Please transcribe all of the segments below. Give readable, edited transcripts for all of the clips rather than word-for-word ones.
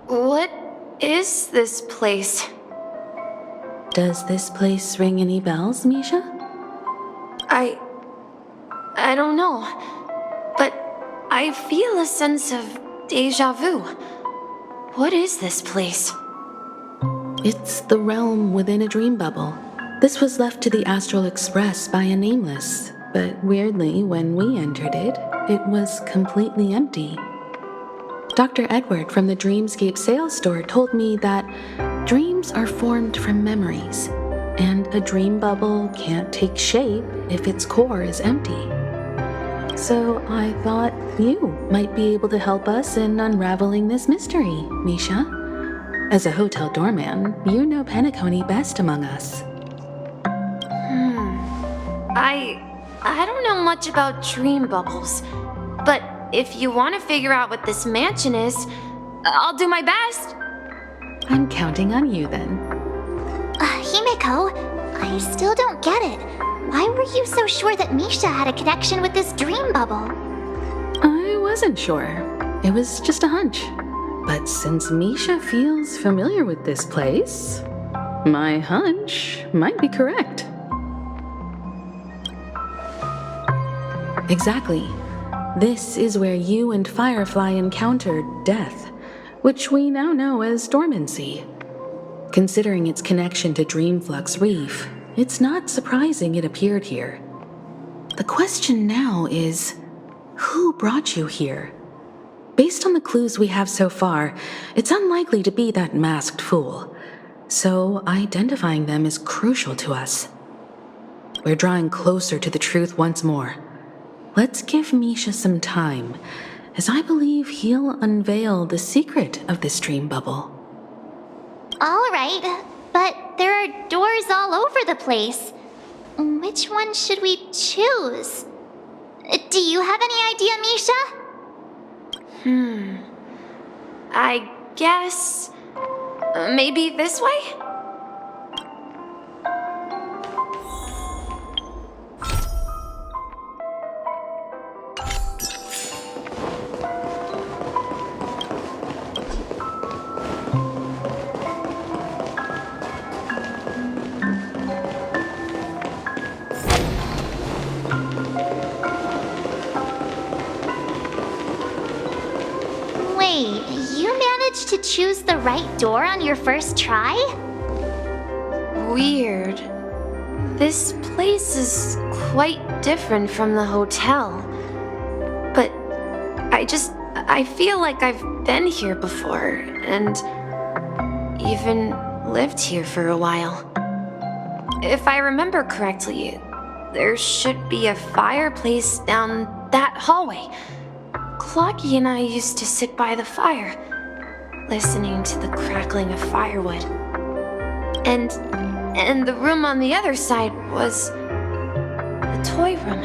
What is this place? Does this place ring any bells, Misha? I don't know, but I feel a sense of deja vu. What is this place? It's the realm within a dream bubble. This was left to the Astral Express by a nameless, but weirdly, when we entered it, it was completely empty. Dr. Edward from the Dreamscape sales store told me that dreams are formed from memories, and a dream bubble can't take shape if its core is empty. So I thought you might be able to help us in unraveling this mystery, Misha. As a hotel doorman, you know Penacony best among us. I don't know much about dream bubbles, but if you want to figure out what this mansion is, I'll do my best. I'm counting on you then. Himeko, I still don't get it. Why were you so sure that Misha had a connection with this dream bubble? I wasn't sure. It was just a hunch. But since Misha feels familiar with this place, my hunch might be correct. Exactly. This is where you and Firefly encountered death, which we now know as dormancy. Considering its connection to Dreamflux Reef, it's not surprising it appeared here. The question now is, who brought you here? Based on the clues we have so far, it's unlikely to be that masked fool. So identifying them is crucial to us. We're drawing closer to the truth once more. Let's give Misha some time, as I believe he'll unveil the secret of this dream bubble. All right, but there are doors all over the place. Which one should we choose? Do you have any idea, Misha? I guess maybe this way? Wait, you managed to choose the right door on your first try? Weird. This place is quite different from the hotel. But I feel like I've been here before and even lived here for a while. If I remember correctly, there should be a fireplace down that hallway. Clocky and I used to sit by the fire, listening to the crackling of firewood. And the room on the other side was the toy room.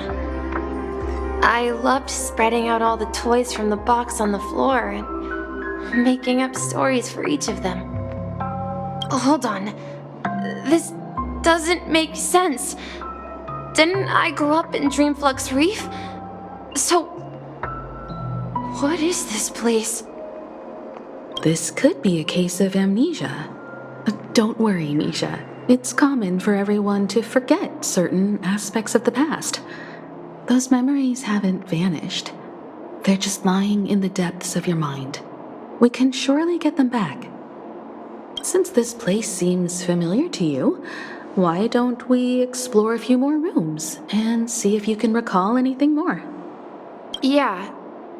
I loved spreading out all the toys from the box on the floor and making up stories for each of them. Hold on. This doesn't make sense. Didn't I grow up in Dreamflux Reef? So, what is this place? This could be a case of amnesia. Don't worry, Misha. It's common for everyone to forget certain aspects of the past. Those memories haven't vanished. They're just lying in the depths of your mind. We can surely get them back. Since this place seems familiar to you, why don't we explore a few more rooms and see if you can recall anything more? Yeah,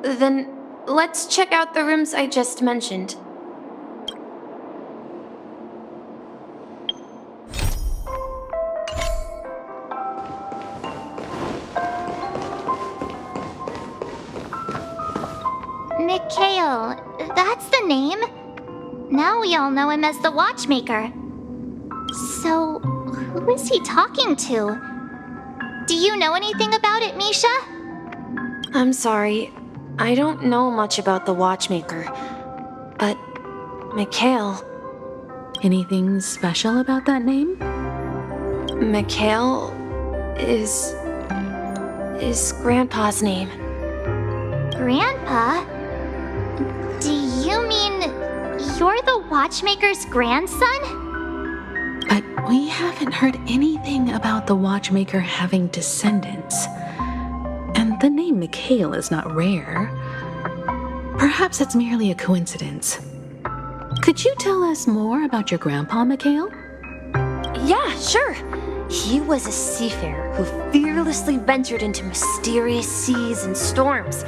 then let's check out the rooms I just mentioned. Mikhail, that's the name. Now we all know him as the Watchmaker. So, who is he talking to? Do you know anything about it, Misha? I'm sorry, I don't know much about the Watchmaker, but Mikhail. Anything special about that name? Mikhail is Grandpa's name. Grandpa? Do you mean you're the watchmaker's grandson? But we haven't heard anything about the watchmaker having descendants. And the name Mikhail is not rare. Perhaps it's merely a coincidence. Could you tell us more about your grandpa, Mikhail? Yeah, sure. He was a seafarer who fearlessly ventured into mysterious seas and storms.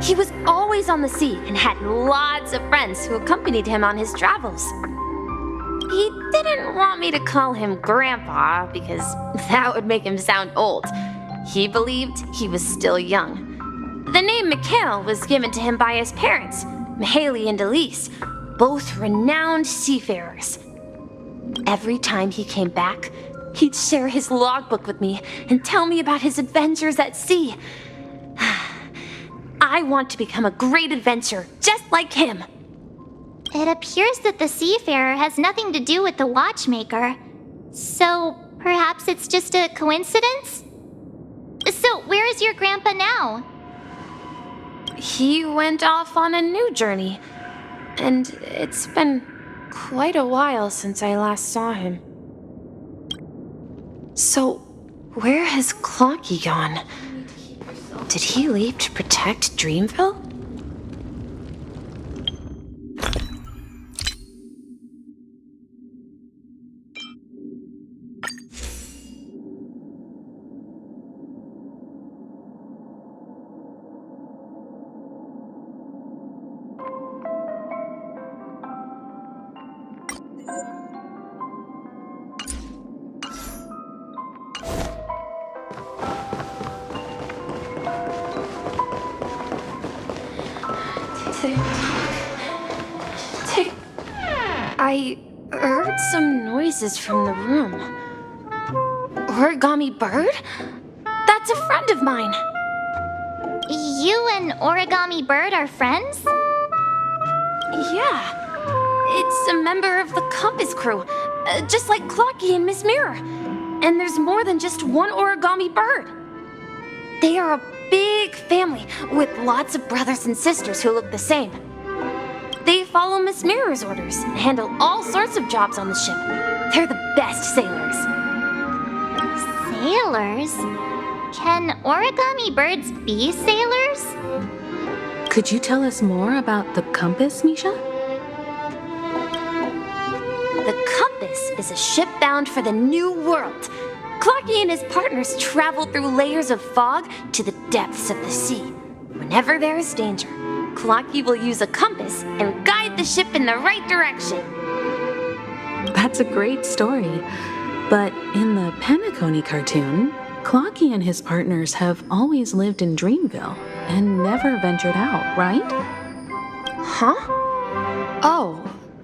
He was always on the sea and had lots of friends who accompanied him on his travels. He didn't want me to call him Grandpa because that would make him sound old. He believed he was still young. The name Mikhail was given to him by his parents, Mihaly and Elise, both renowned seafarers. Every time he came back, he'd share his logbook with me and tell me about his adventures at sea. I want to become a great adventurer, just like him. It appears that the seafarer has nothing to do with the watchmaker. So, perhaps it's just a coincidence? So, where is your grandpa now? He went off on a new journey, and it's been quite a while since I last saw him. So, where has Clocky gone? Did he leave to protect Dreamville? Tick. I heard some noises from the room. Origami Bird? That's a friend of mine. You and Origami Bird are friends? Yeah. It's a member of the Compass crew, just like Clocky and Miss Mirror. And there's more than just one Origami Bird. They are a big family with lots of brothers and sisters who look the same. They follow Miss Mirror's orders and handle all sorts of jobs on the ship. They're the best sailors. Sailors? Can origami birds be sailors? Could you tell us more about the compass, Misha? The Compass is a ship bound for the New World. Clocky and his partners travel through layers of fog to the depths of the sea. Whenever there is danger, Clocky will use a compass and guide the ship in the right direction. That's a great story. But in the Penacony cartoon, Clocky and his partners have always lived in Dreamville and never ventured out, right? Huh? Oh,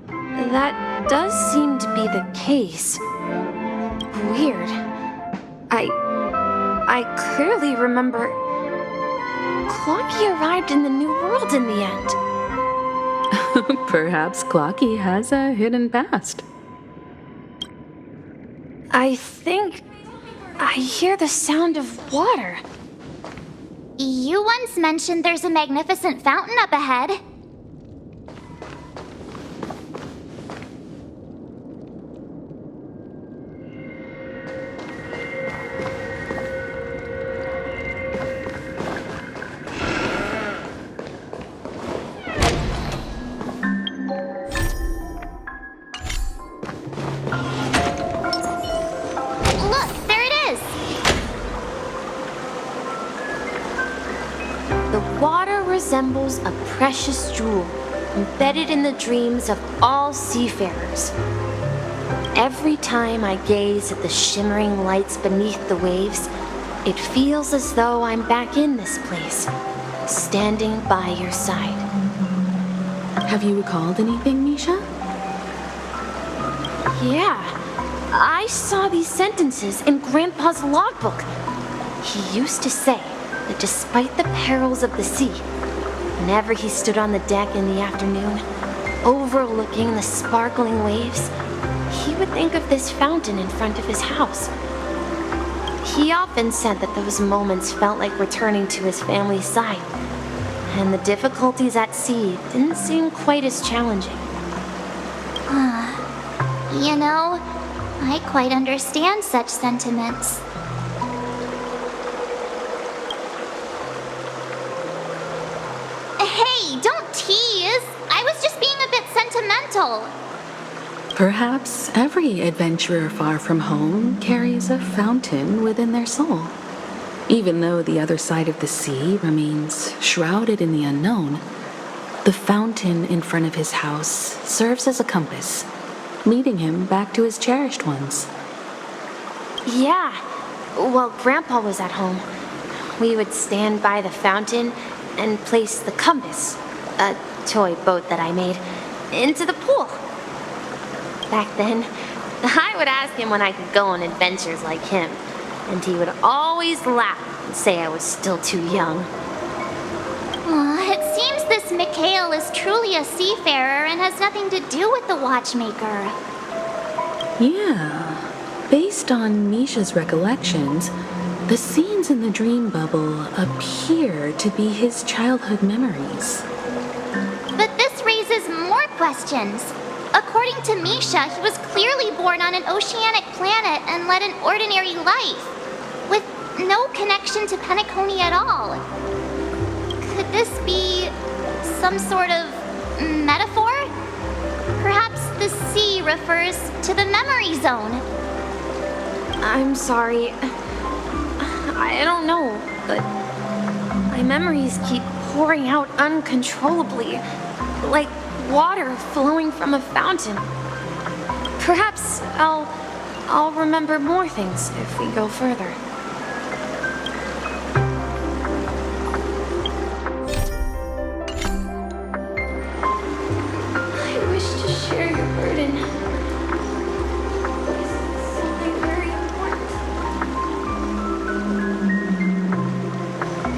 that does seem to be the case. Weird. I clearly remember Clocky arrived in the New World in the end. Perhaps Clocky has a hidden past. I think I hear the sound of water. You once mentioned there's a magnificent fountain up ahead. Look, there it is! The water resembles a precious jewel embedded in the dreams of all seafarers. Every time I gaze at the shimmering lights beneath the waves, it feels as though I'm back in this place, standing by your side. Have you recalled anything, Misha? Yeah, I saw these sentences in Grandpa's logbook. He used to say that despite the perils of the sea, whenever he stood on the deck in the afternoon, overlooking the sparkling waves, he would think of this fountain in front of his house. He often said that those moments felt like returning to his family's side, and the difficulties at sea didn't seem quite as challenging. You know, I quite understand such sentiments. Hey, don't tease! I was just being a bit sentimental. Perhaps every adventurer far from home carries a fountain within their soul. Even though the other side of the sea remains shrouded in the unknown, the fountain in front of his house serves as a compass, leading him back to his cherished ones. Yeah. While Grandpa was at home, we would stand by the fountain and place the compass, a toy boat that I made, into the pool. Back then, I would ask him when I could go on adventures like him, and he would always laugh and say I was still too young. It seems this Mikhail is truly a seafarer and has nothing to do with the watchmaker. Yeah. Based on Misha's recollections, the scenes in the dream bubble appear to be his childhood memories. But this raises more questions. According to Misha, he was clearly born on an oceanic planet and led an ordinary life, with no connection to Penacony at all. Could this be some sort of metaphor? Perhaps the sea refers to the memory zone. I'm sorry. I don't know, but my memories keep pouring out uncontrollably, like water flowing from a fountain. Perhaps I'll remember more things if we go further. I wish to share your burden. This is something very important.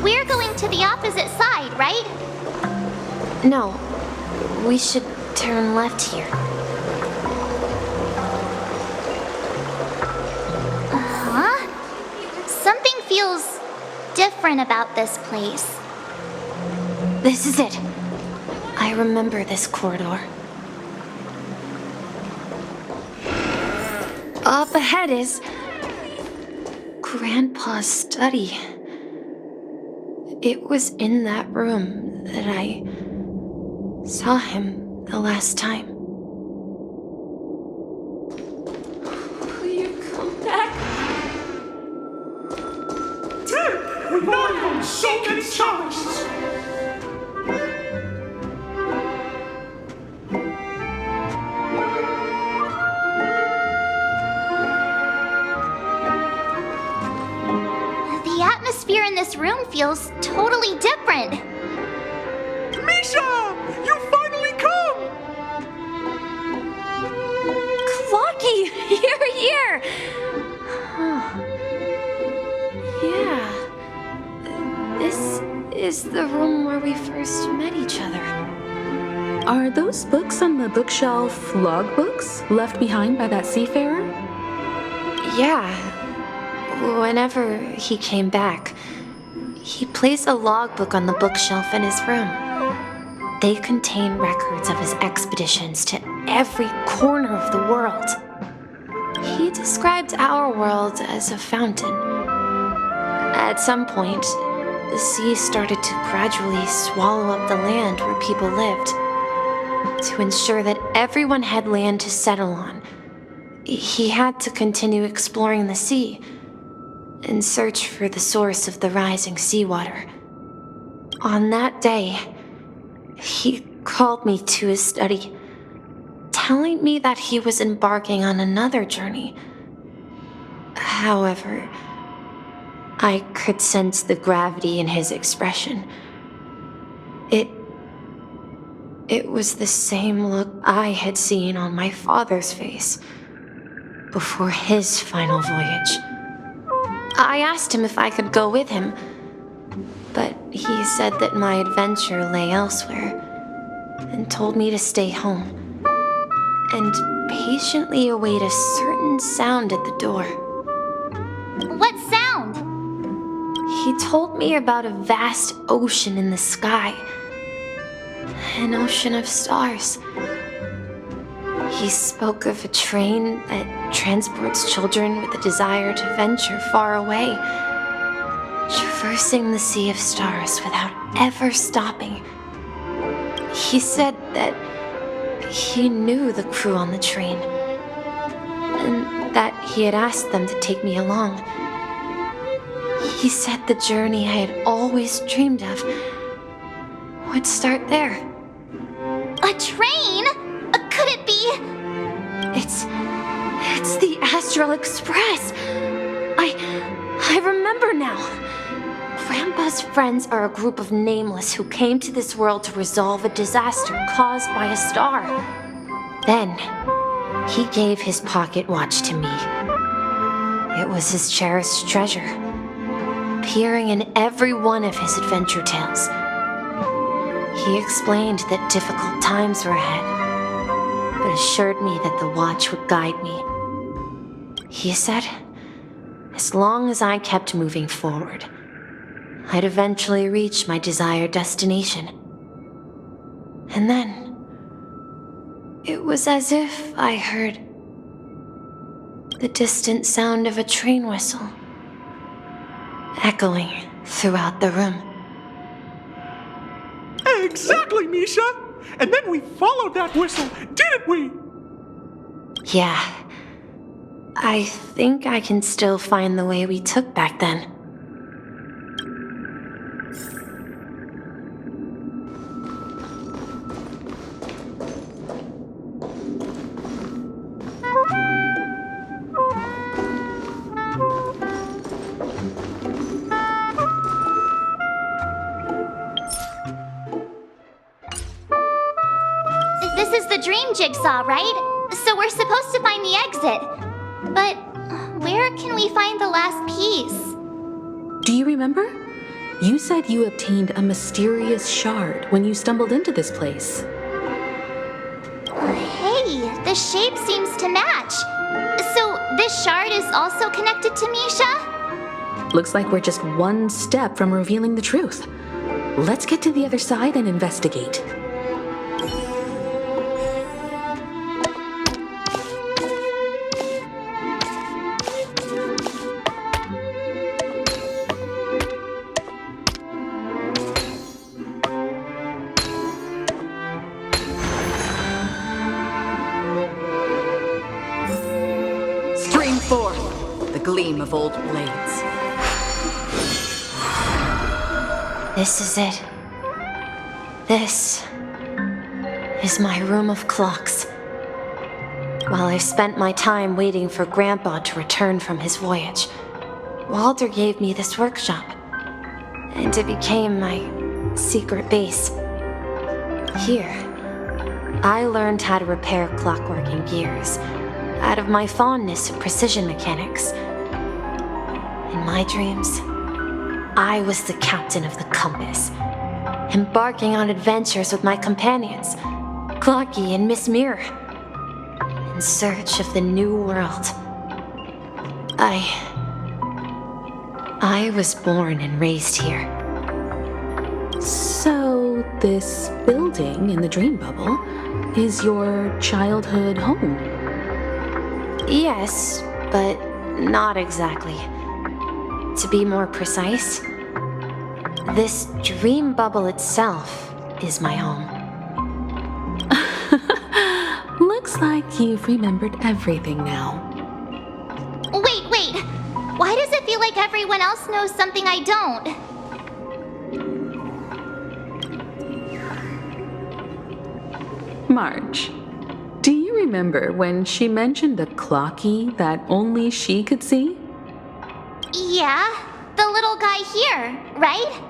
We're going to the opposite side, right? No, we should turn left here. Huh? Something feels different about this place. This is it. I remember this corridor. Up ahead is Grandpa's study. It was in that room that I saw him the last time. Will you come back? Dad, we've known so many times! The atmosphere in this room feels totally different. Misha! You finally come! Clocky, you're here! Yeah. This is the room where we first met each other. Are those books on the bookshelf logbooks left behind by that seafarer? Yeah. Whenever he came back, he placed a logbook on the bookshelf in his room. They contain records of his expeditions to every corner of the world. He described our world as a fountain. At some point, the sea started to gradually swallow up the land where people lived. To ensure that everyone had land to settle on, he had to continue exploring the sea and search for the source of the rising seawater. On that day, he called me to his study, telling me that he was embarking on another journey. However, I could sense the gravity in his expression. It was the same look I had seen on my father's face before his final voyage. I asked him if I could go with him, but he said that my adventure lay elsewhere and told me to stay home and patiently await a certain sound at the door. What sound? He told me about a vast ocean in the sky, an ocean of stars. He spoke of a train that transports children with a desire to venture far away, traversing the sea of stars without ever stopping. He said that he knew the crew on the train, and that he had asked them to take me along. He said the journey I had always dreamed of would start there. A train? Could it be? It's the Astral Express. I remember now. Grandpa's friends are a group of nameless who came to this world to resolve a disaster caused by a star. Then, he gave his pocket watch to me. It was his cherished treasure, appearing in every one of his adventure tales. He explained that difficult times were ahead, but assured me that the watch would guide me. He said, as long as I kept moving forward, I'd eventually reach my desired destination. And then, it was as if I heard the distant sound of a train whistle echoing throughout the room. Exactly, Misha! And then we followed that whistle, didn't we? Yeah. I think I can still find the way we took back then. This is the dream jigsaw, right? So we're supposed to find the exit. But where can we find the last piece? Do you remember? You said you obtained a mysterious shard when you stumbled into this place. Hey, the shape seems to match. So this shard is also connected to Misha? Looks like we're just one step from revealing the truth. Let's get to the other side and investigate. Stream forth the gleam of old blades. This is it. This is my room of clocks. While I spent my time waiting for Grandpa to return from his voyage, Walter gave me this workshop, and it became my secret base. Here, I learned how to repair clockwork and gears out of my fondness of precision mechanics. In my dreams, I was the captain of the compass, embarking on adventures with my companions, Clocky and Miss Mirror, in search of the new world. I was born and raised here. So, this building in the dream bubble is your childhood home? Yes, but not exactly. To be more precise, this dream bubble itself is my home. Looks like you've remembered everything now. Wait. Why does it feel like everyone else knows something I don't? Marge, do you remember when she mentioned a clocky that only she could see? Yeah, the little guy here, right?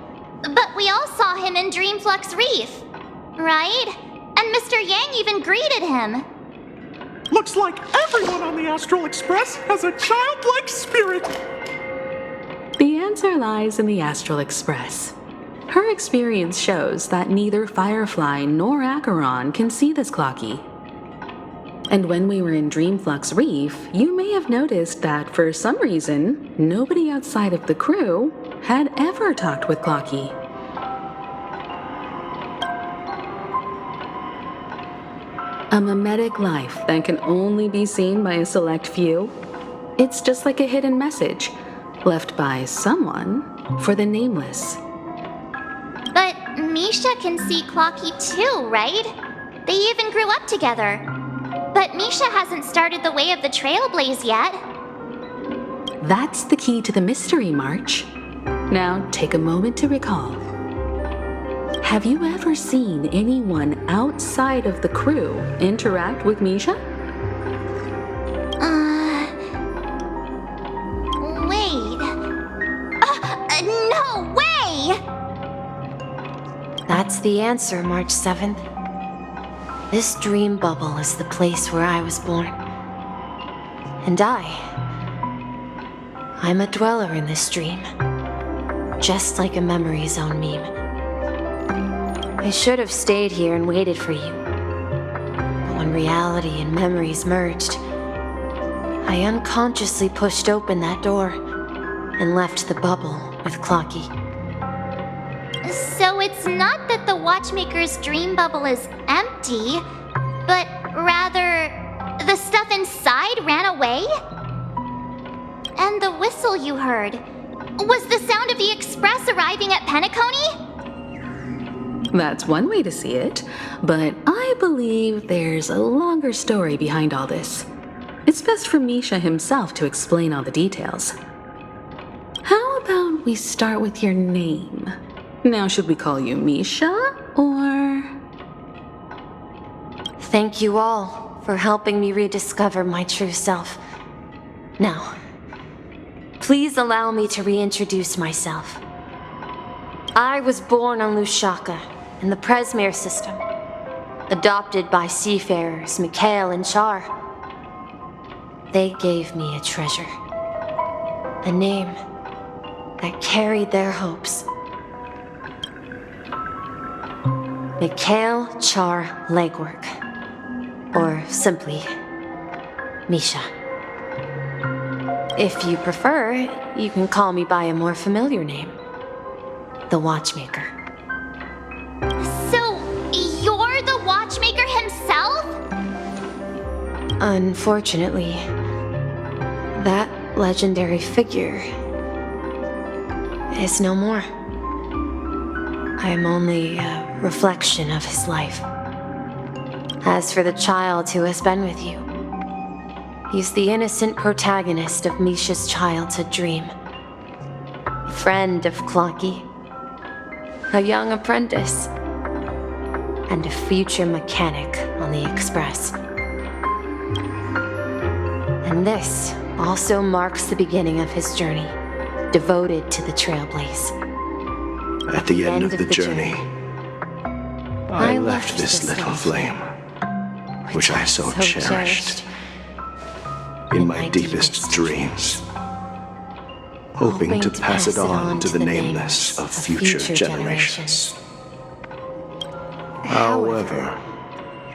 But we all saw him in Dreamflux Reef, right? And Mr. Yang even greeted him. Looks like everyone on the Astral Express has a childlike spirit. The answer lies in the Astral Express. Her experience shows that neither Firefly nor Acheron can see this clocky. And when we were in Dreamflux Reef, you may have noticed that for some reason, nobody outside of the crew had ever talked with Clocky. A mimetic life that can only be seen by a select few? It's just like a hidden message left by someone for the nameless. But Misha can see Clocky too, right? They even grew up together. But Misha hasn't started the way of the Trailblaze yet. That's the key to the mystery, March. Now take a moment to recall. Have you ever seen anyone outside of the crew interact with Misha? Wait. No way! That's the answer, March 7th. This dream bubble is the place where I was born. And I'm a dweller in this dream. Just like a memory zone meme. I should have stayed here and waited for you. But when reality and memories merged, I unconsciously pushed open that door and left the bubble with Clocky. So it's not that the Watchmaker's dream bubble is empty, but rather the stuff inside ran away? And the whistle you heard was the sound of the express arriving at Penacony? That's one way to see it, but I believe there's a longer story behind all this. It's best for Misha himself to explain all the details. How about we start with your name? Now, should we call you Misha, or...? Thank you all for helping me rediscover my true self. Now, please allow me to reintroduce myself. I was born on Lushaka, in the Presmere system, adopted by seafarers Mikhail and Char. They gave me a treasure, a name that carried their hopes. Mikhail Char Legwork, or simply Misha. If you prefer, you can call me by a more familiar name, the Watchmaker. So, you're the Watchmaker himself? Unfortunately, that legendary figure is no more. I'm only a reflection of his life. As for the child who has been with you, he's the innocent protagonist of Misha's childhood dream. Friend of Clocky, a young apprentice, and a future mechanic on the Express. And this also marks the beginning of his journey, devoted to the Trailblaze. At the end of the journey, I left this little flame, which I so cherished, in my deepest dreams, hoping to pass it on to the nameless of future generations. However,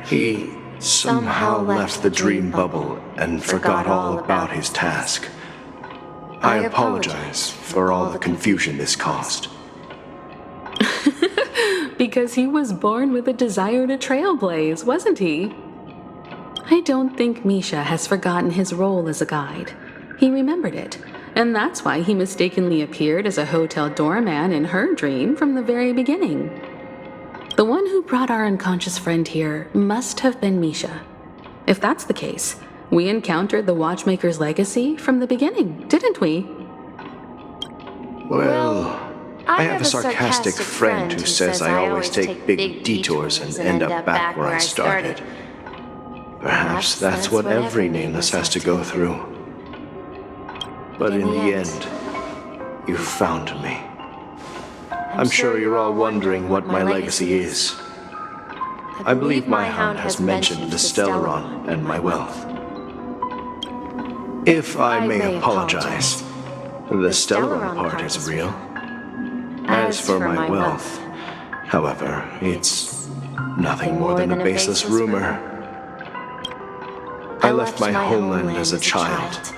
he somehow left the dream bubble and forgot all about his task. I apologize for all the confusion this caused. Because he was born with a desire to trailblaze, wasn't he? I don't think Misha has forgotten his role as a guide. He remembered it, and that's why he mistakenly appeared as a hotel doorman in her dream from the very beginning. The one who brought our unconscious friend here must have been Misha. If that's the case, we encountered the Watchmaker's legacy from the beginning, didn't we? Well, I have a sarcastic friend who says I always take big detours and end up back where I started. Perhaps that's what every nameless has to go through. But in the end, you found me. I'm sure you're all wondering what my legacy is. I believe my hound has mentioned the Stellaron and my wealth. If I may apologize, the Stellaron part is real. As for my wealth, however, it's nothing more than a baseless rumor. I left my homeland as a child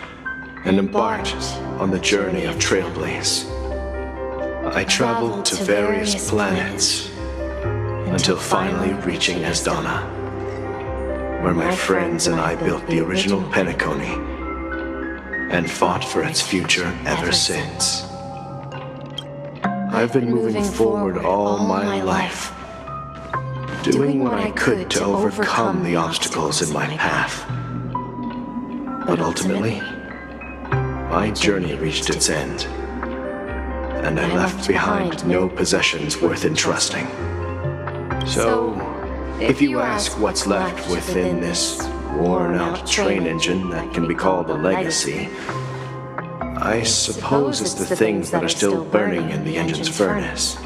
and embarked on the journey of Trailblaze. I traveled to various planets until finally reaching Asdana. where my friends and I built the original Penacony and fought for its future ever since. I've been moving forward all my life, doing what I could to overcome the obstacles in my path. But ultimately, my journey reached its end, and I left behind no possessions worth entrusting. So, if you ask what's left within this worn-out train engine that can be called a legacy, I suppose it's the things that are still burning in the engine's furnace.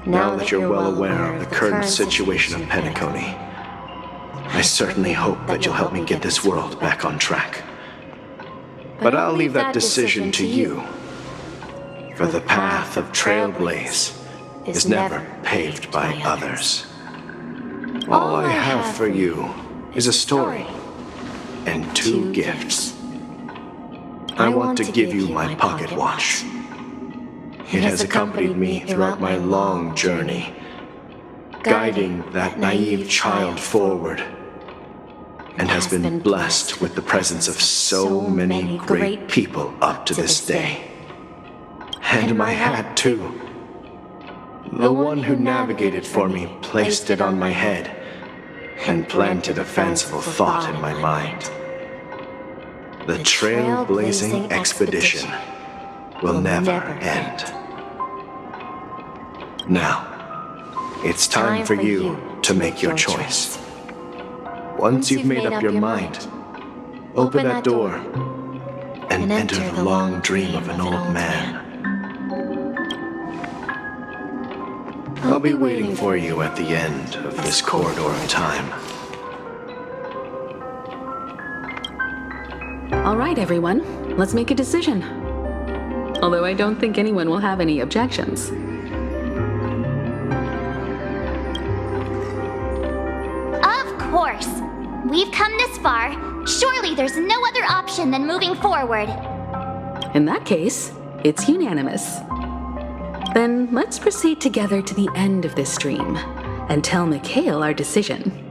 Now that you're well aware of the current situation of Penacony, I certainly hope that you'll help me get this world back on track. But I'll leave that decision to you, for the path of Trailblaze is never paved by others. All I have for you is a story and 2 gifts. I want to give you my pocket watch. It has accompanied me throughout my long journey, guiding that naive child forward, and has been blessed with the presence of so many great people up to this day. And my hat, too. The one who navigated for me placed it on my head and planted a fanciful thought in my mind. The trailblazing expedition will never end. Now, it's time for you to make your choice. Once you've made up your mind, open that door and enter the long dream of an old man. I'll be waiting for you at the end of this corridor of time. All right, everyone, let's make a decision. Although I don't think anyone will have any objections. Of course. We've come this far. Surely there's no other option than moving forward. In that case, it's unanimous. Then let's proceed together to the end of this stream and tell Mikhail our decision.